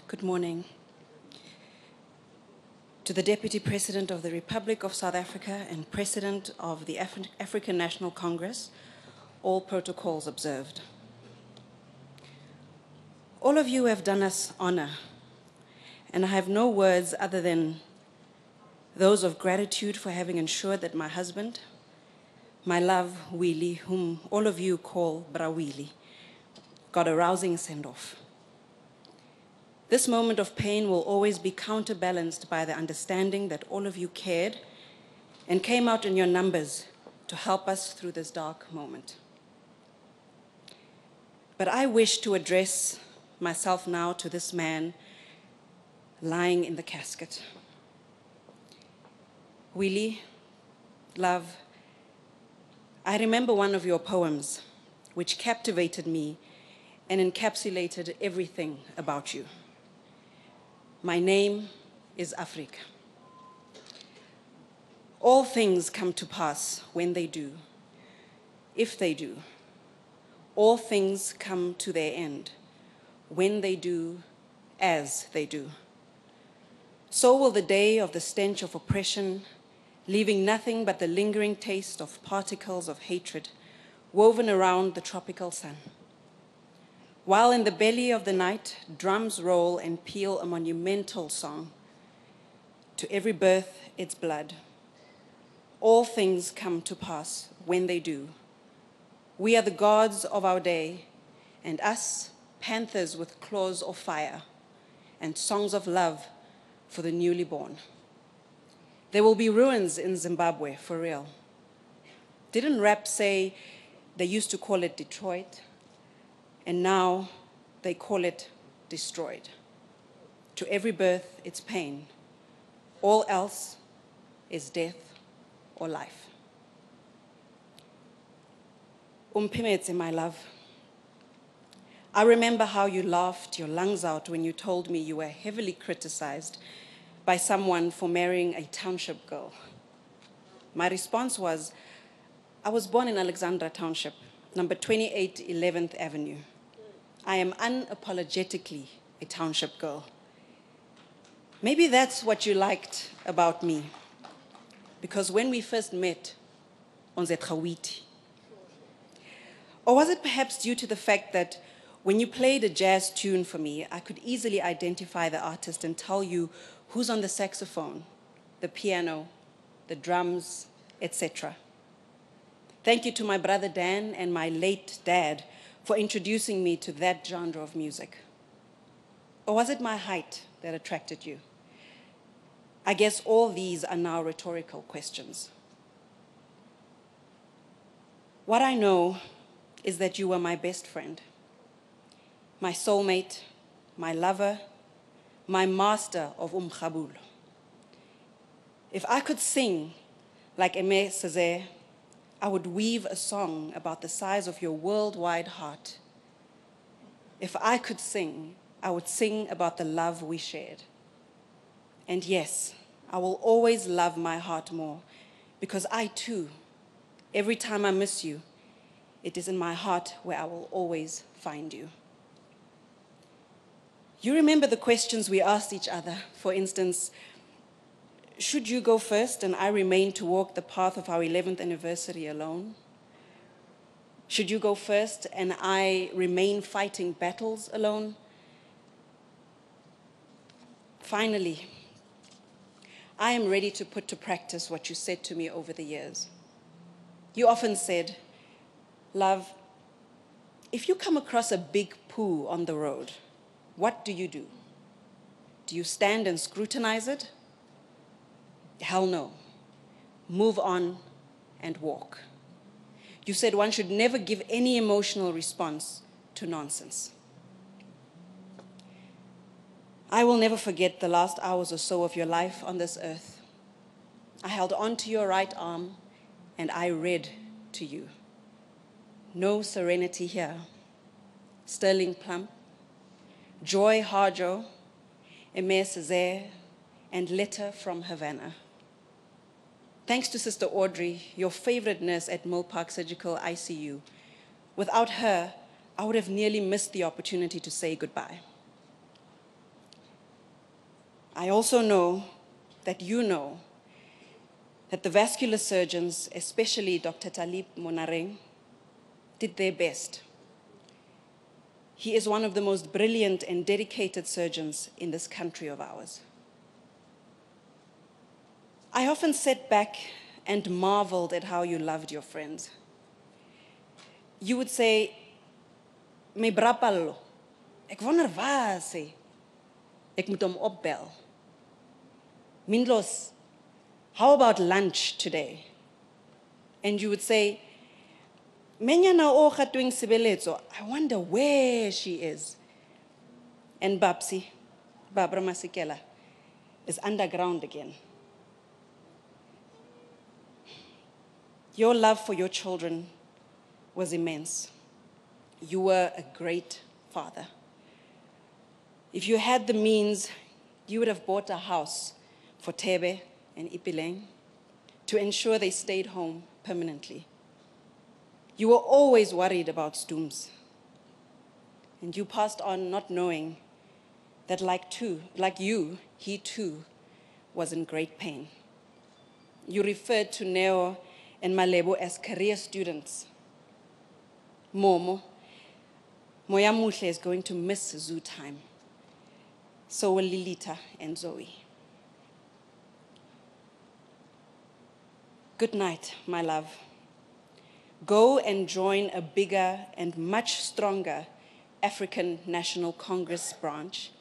Good morning. To the Deputy President of the Republic of South Africa and President of the African National Congress, all protocols observed. All of you have done us honor, and I have no words other than those of gratitude for having ensured that my husband, my love, Willie, whom all of you call Bra Willie, got a rousing send-off. This moment of pain will always be counterbalanced by the understanding that all of you cared and came out in your numbers to help us through this dark moment. But I wish to address myself now to this man lying in the casket. Willie, love, I remember one of your poems which captivated me and encapsulated everything about you. My name is Africa. All things come to pass when they do, if they do. All things come to their end when they do, as they do. So will the day of the stench of oppression, leaving nothing but the lingering taste of particles of hatred woven around the tropical sun. While in the belly of the night, drums roll and peal a monumental song. To every birth, its blood. All things come to pass when they do. We are the gods of our day, and us, panthers with claws of fire, and songs of love for the newly born. There will be ruins in Zimbabwe, for real. Didn't rap say they used to call it Detroit? And now they call it destroyed. To every birth, it's pain. All else is death or life. Umpimetse, my love. I remember how you laughed your lungs out when you told me you were heavily criticized by someone for marrying a township girl. My response was, I was born in Alexandra Township, number 28 11th Avenue. I am unapologetically a township girl. Maybe that's what you liked about me, because when we first met, on Zetrawiti. Or was it perhaps due to the fact that when you played a jazz tune for me, I could easily identify the artist and tell you who's on the saxophone, the piano, the drums, etc. Thank you to my brother Dan and my late dad for introducing me to that genre of music. Or was it my height that attracted you? I guess all these are now rhetorical questions. What I know is that you were my best friend, my soulmate, my lover, my master of umkhabulo. If I could sing like Aimé Césaire, I would weave a song about the size of your worldwide heart. If I could sing, I would sing about the love we shared. And yes, I will always love my heart more, because I too, every time I miss you, it is in my heart where I will always find you. You remember the questions we asked each other. For instance, should you go first and I remain to walk the path of our 11th anniversary alone? Should you go first and I remain fighting battles alone? Finally, I am ready to put to practice what you said to me over the years. You often said, love, if you come across a big poo on the road, what do you do? Do you stand and scrutinize it? Hell no. Move on and walk. You said one should never give any emotional response to nonsense. I will never forget the last hours or so of your life on this earth. I held on to your right arm and I read to you. No serenity here. Sterling Plump, Joy Harjo, Aimé Césaire, and Letter from Havana. Thanks to Sister Audrey, your favorite nurse at Mill Park Surgical ICU. Without her, I would have nearly missed the opportunity to say goodbye. I also know that you know that the vascular surgeons, especially Dr. Talib Monareng, did their best. He is one of the most brilliant and dedicated surgeons in this country of ours. I often sat back and marveled at how you loved your friends. You would say, "My bra Pallo, ek wonder waar is hy? Ek moet hom opbel. Mindlos, how about lunch today?" And you would say, "Menyana o gatweng sebeletso, I wonder where she is." And Babsi, Barbara Masekela, is underground again. Your love for your children was immense. You were a great father. If you had the means, you would have bought a house for Tebe and Ipileng to ensure they stayed home permanently. You were always worried about Stooms. And you passed on not knowing that like you, he too was in great pain. You referred to Neo and Malebo as career students. Moya Muhle is going to miss zoo time. So will Lilita and Zoe. Good night, my love. Go and join a bigger and much stronger African National Congress branch,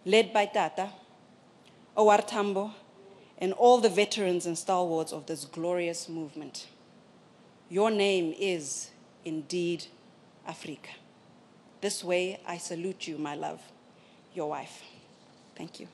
led by Tata, Owar Tambo, and all the veterans and stalwarts of this glorious movement. Your name is indeed Africa. This way, I salute you, my love, your wife. Thank you.